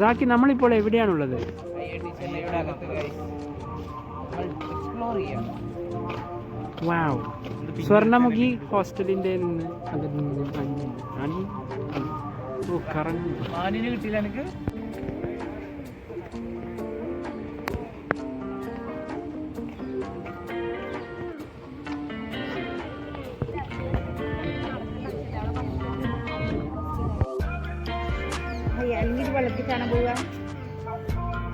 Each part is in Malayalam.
സാക്കി, നമ്മളിപ്പോൾ എവിടെയാണുള്ളത്? വാവ്, സ്വർണ്ണമുഖി ഹോസ്റ്റലിന്റെ ആനിന് കിട്ടിയില്ല എനിക്ക്. അല്ലെങ്കിൽ വെള്ളത്തിൽ കാണാൻ പോവുക.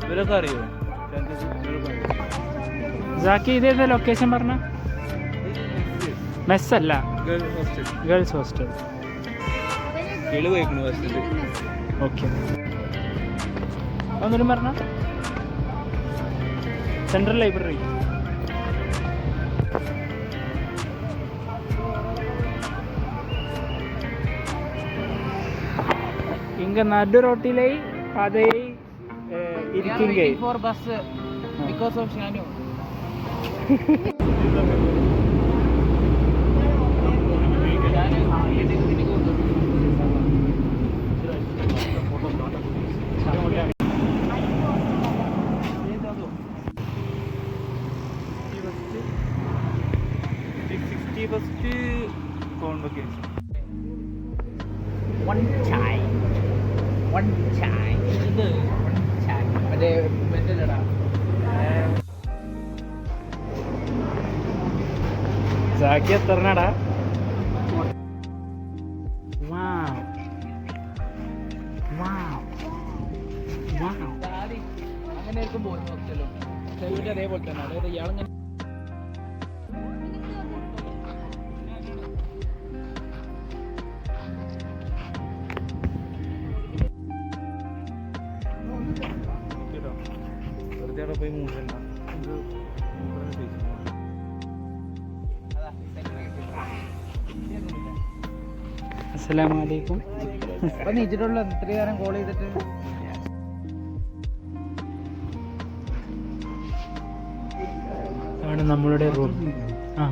ഇവരൊക്കെ അറിയോ? സാക്കി, ഇതേതാ ലൊക്കേഷൻ പറഞ്ഞ? മെസ്സല്ല, ഗേൾസ് ഹോസ്റ്റൽ. ഓക്കെ, ഒന്നും പറഞ്ഞ സെൻട്രൽ ലൈബ്രറി. இங்கே நடு ரோட்டிலே பாதையை இருக்கீங்க. for bus because of Shanu. One chai. ഇത് മറ്റേ മെറ്റലടാ. സാക്കി എത്രടാ? അങ്ങനെ ആയിരിക്കും പോകുന്നു ഹോസ്റ്റലും. അതേപോലെ തന്നെ. അതായത് ഇയാളങ്ങനെ പോയി മൂന്നല്ല. അസ്സലാമു അലൈക്കും. അപ്പം നീച്ചിട്ടുള്ള ഇത്രയും നേരം കോൾ ചെയ്തിട്ട് ആണ് നമ്മളുടെ റൂം.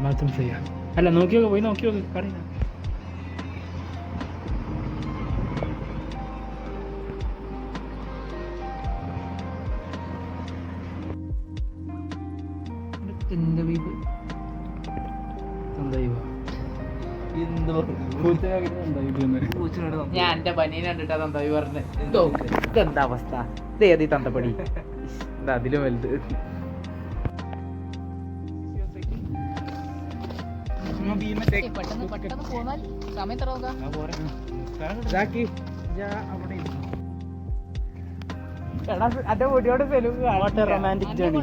ബാത്റൂം ചെയ്യാം. അല്ല, നോക്കി നോക്ക് കറിയാ. ഞാൻ എന്റെ പനീനെ കണ്ടിട്ടാ തന്തവി പറഞ്ഞ് ഇതെന്താ അവസ്ഥ, ഇതേതി തന്തപ്പടി, എന്താ അതിലും വലുത്. അന്റെ വീട്ടിയോട് റൊമാൻറ്റിക് ജേർണി.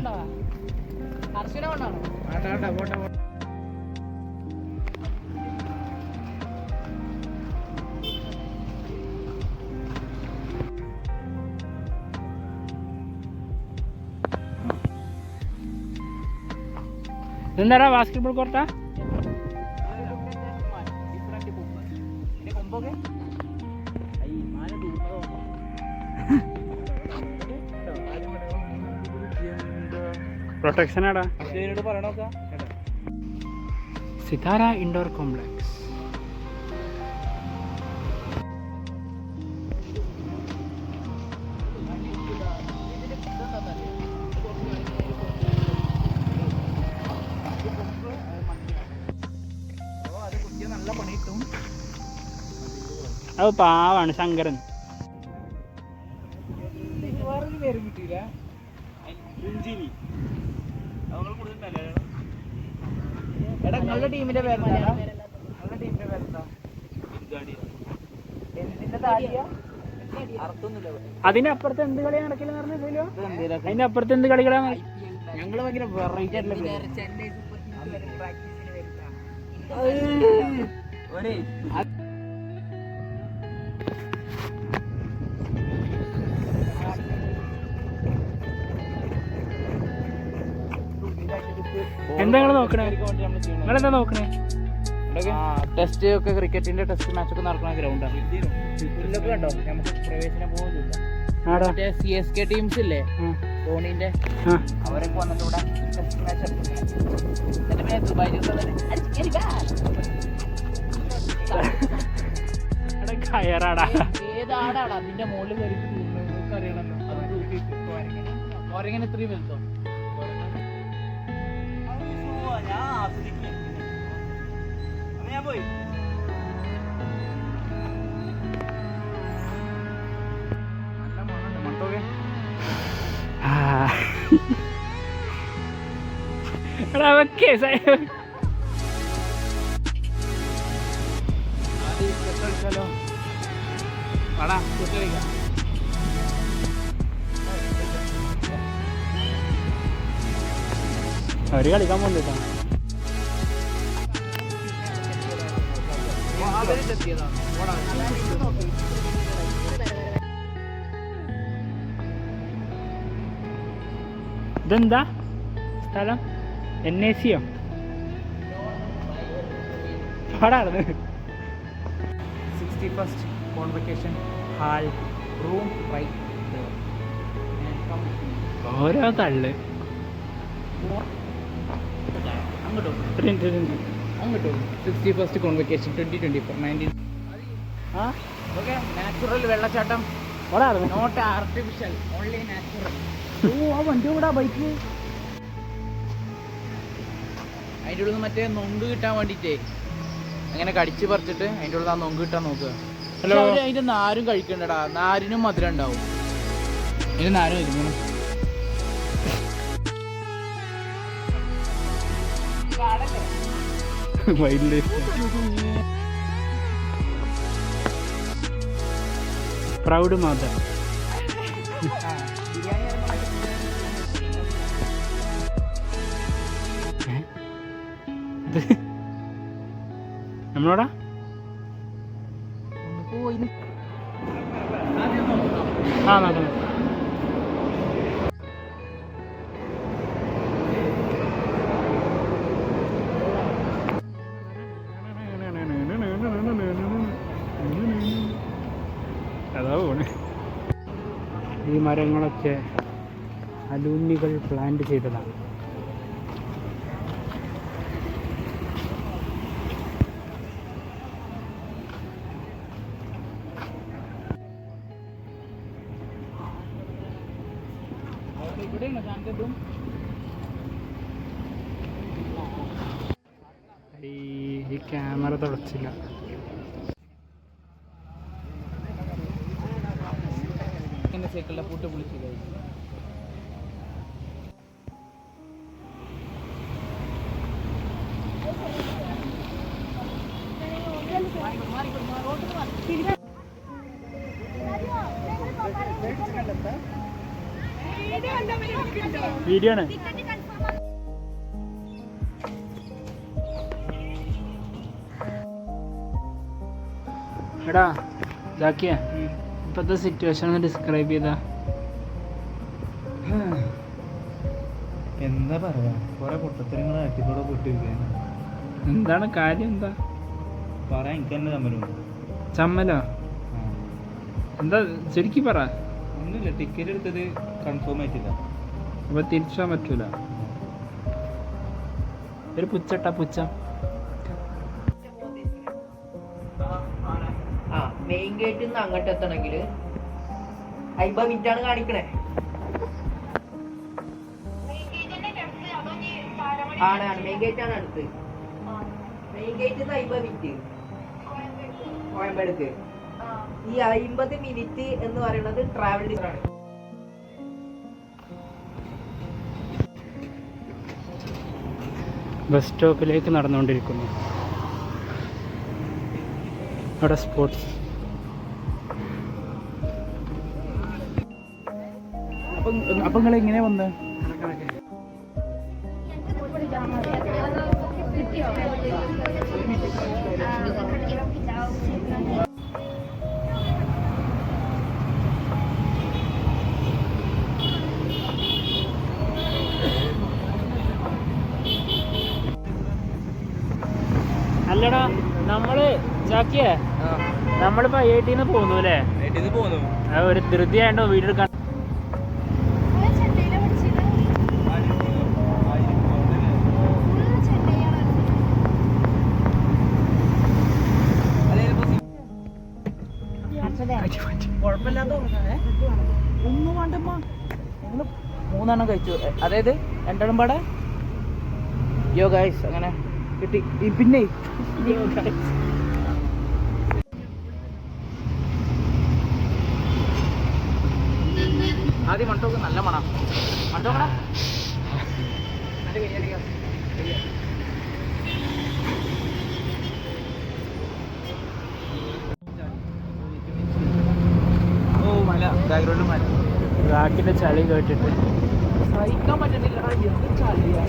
എന്താ ബാസ്കറ്റ്ബോൾ കോർട്ടാ? പ്രൊട്ടക്ഷൻ ആടാ. Sithara indoor complex. അത് പാവാണ് ശങ്കരൻ. പേരും കിട്ടിയില്ല. എടാ നിങ്ങളുടെ ടീമിന്റെ പേരെന്താ? നിങ്ങളുടെ ടീമിന്റെ പേരെന്താ? എന്തിന്റെ താടിയാ? അർത്ഥമൊന്നുമില്ല. അതിനപ്പുറത്ത് എന്ത് കളിയാണ് നടക്കില്ലെന്ന് പറഞ്ഞില്ലല്ലോ. അതിന്റെ അപ്പുറത്ത് എന്ത് കളികളാണ്? ഞങ്ങള് ഭയങ്കര വെറൈറ്റി ആയിട്ടുള്ള ചെന്നൈ സൂപ്പർ കിങ്സ് പ്രാക്ടീസിന് വരുന്ന എന്താ നിങ്ങൾ നോക്കണേ? നിങ്ങളെന്താ നോക്കണേ? ടെസ്റ്റ് ഒക്കെ ക്രിക്കറ്റിന്റെ ടെസ്റ്റ് മാച്ച് ഒക്കെ നടക്കുന്ന ഗ്രൗണ്ടാണ്. പുല്ലൊക്കെ കണ്ടോ? നമുക്ക് പ്രവേശനം പോകില്ല. മറ്റേ CSK ടീംസ് ഇല്ലേ ധോണിന്റെ, അവരൊക്കെ വന്നിട്ട് ഇവിടെ ടെസ്റ്റ് മാച്ച് കയറാടാ. ഏതാടാടാ നിന്റെ മുകളിൽ കയറി അറിയണല്ലോ. ഓരെങ്ങനെ ഇത്രയും വലുതോ? അവര് കളിക്കാൻ പോകുന്നില്ല. ഇതെന്താ സ്ഥലം? NACയോ? പാടാണ്. 61st convocation hall room right. ഓരോ തള്ളു അങ്ങോട്ടോ അങ്ങോട്ടോ. 61st convocation 2024 okay. നാച്ചുറൽ വെള്ളച്ചാട്ടം, നോട്ട് ആർട്ടിഫിഷ്യൽ, ഓൺലി നാച്ചുറൽ. ആ വണ്ടി കൂടാ ബൈക്ക്. അതിൻ്റെ ഉള്ളിൽ നിന്ന് മറ്റേ നൊങ്ക് കിട്ടാൻ വേണ്ടിയിട്ടേ അങ്ങനെ കടിച്ച് പറിച്ചിട്ട് അതിൻ്റെ ഉള്ളിൽ ആ നൊങ്ക് കിട്ടാൻ നോക്കുക. ഹലോ. അതിൻ്റെ നാരും കഴിക്കണ്ടടാ, നാരിനും മധുരം ഉണ്ടാവും. അതിൻ്റെ നാരും കഴിക്കണം. Wildlife proud mother. നമ്മളോടാ ആ നോക്കണം. അതാ പോണേ. ഈ മരങ്ങളൊക്കെ അലൂമിനികൾ പ്ലാന്റ് ചെയ്തതാണ്. ഈ ക്യാമറ തുടച്ചില്ല. സൈക്കിളിലെ പൂട്ട് പൊളിച്ച് കഴിഞ്ഞു. വീഡിയോ ആണ്. എടാ ഇതാക്കിയ ഇപ്പോഴത്തെ സിറ്റുവേഷൻ ഒന്ന് ഡിസ്ക്രൈബ് ചെയ്താ. എന്താ പറയാ, കുറെ പൊട്ടത്തരങ്ങൾ അട്ടിക്കൂടെ പൊട്ടിരിക്കുകയാണ്. എന്താണ് കാര്യം? എന്താ പറയാൻ എനിക്ക് തന്നെ ചമ്മലുണ്ട്. ചമ്മലോ? എന്താ ശരിക്കും പറ. ഒന്നുമില്ല, ടിക്കറ്റ് എടുത്തത് കൺഫേം ആയിട്ടില്ല. അപ്പൊ തിരിച്ചു പോകാൻ പറ്റൂല. ഒരു പുച്ചട്ടാ പുച്ഛം. മെയിൻ ഗേറ്റിൽ നിന്ന് അങ്ങോട്ട് എത്തണമെങ്കിൽ 50 മിനിറ്റാണ് കാണിക്കണേ. ആണ് മെയിൻ ഗേറ്റ് ആണ് അടുത്ത്. മെയിൻ ഗേറ്റിൽ നിന്ന് 50 മിനിറ്റ് കോയമ്പേടുക്ക്. ഈ 50 മിനിറ്റ് എന്ന് പറയുന്നത് ട്രാവൽ ഡിസ്റ്റൻസ് ആണ്. ബസ് സ്റ്റോപ്പിലേക്ക് നടന്നുകൊണ്ടിരിക്കുന്നു. അവിടെ സ്പോർട്സ്. അപ്പം നിങ്ങൾ എങ്ങനെ വന്ന്? അല്ലടാ നമ്മള് ചാക്കിയേ നമ്മളിപ്പോ ഐഐടിന്ന് പോന്നു അല്ലേ? ഒരു ധൃതി ആയിട്ടോ വീഡിയോ എടുക്കാൻ. കുഴപ്പമില്ലാത്ത ഒന്നും വേണ്ടമ്മ. ഞങ്ങൾ 3 കഴിച്ചു, അതായത് 2 പാടെ. യോ ഗൈസ് അങ്ങനെ കിട്ടി. പിന്നെ ആദ്യം മണ്ടോക്ക് നല്ല മണം. മണ്ടോക്കടാ ബാക്ക്ഗ്രൗണ്ട് മല. റാക്കിന്റെ ചളി കേട്ടിട്ട് സഹിക്കാൻ പറ്റുന്നില്ല. എന്ത് ചളിയാ.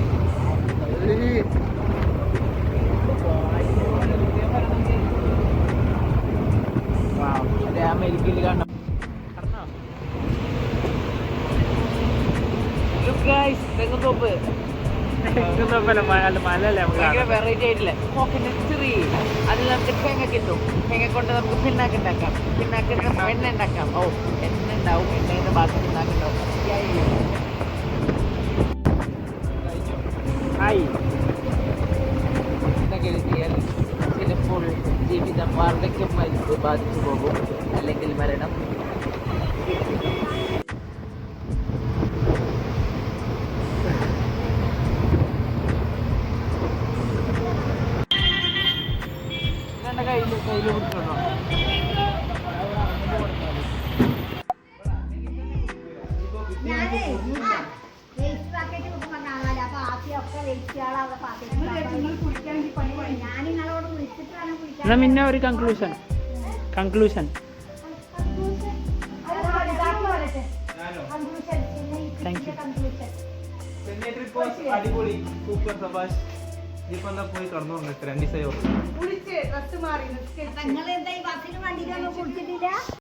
അതെ അമേരിക്കയിൽ കാണാം. തെങ്ങുതോപ്പ് മലല്ലേ ഭയങ്കര വെറൈറ്റി ആയിട്ടില്ലേ? Coconut tree. അതിൽ നമുക്ക് തേങ്ങ കിട്ടും. തേങ്ങ കൊണ്ട് നമുക്ക് പിണ്ണാക്ക് ഉണ്ടാക്കാം. പിണ്ണാക്കിന് എണ്ണ ഉണ്ടാക്കാം. ഓ എണ്ണ ഉണ്ടാവും. എണ്ണയുടെ ബാക്കി പിണ്ണാക്കുണ്ടാവും. ഇതൊക്കെ ചെയ്യാൻ ചിലപ്പോൾ ജീവിതം വാർദ്ധക്യമായി ബാധിച്ചു പോകും, അല്ലെങ്കിൽ മരണം. കയ്യിൽ പിടിച്ചോട്ടോ. എന്നാ പിന്നെ ഒരു കൺക്ലൂഷൻ താങ്ക് യു. അടിപൊളി, സൂപ്പർ, സബാഷ്. ഇപ്പൊ എന്താ പോയി കടന്നു വന്നിട്ട് 2 ദിവസമായി. കുളിച്ച് ഡ്രസ് മാറി.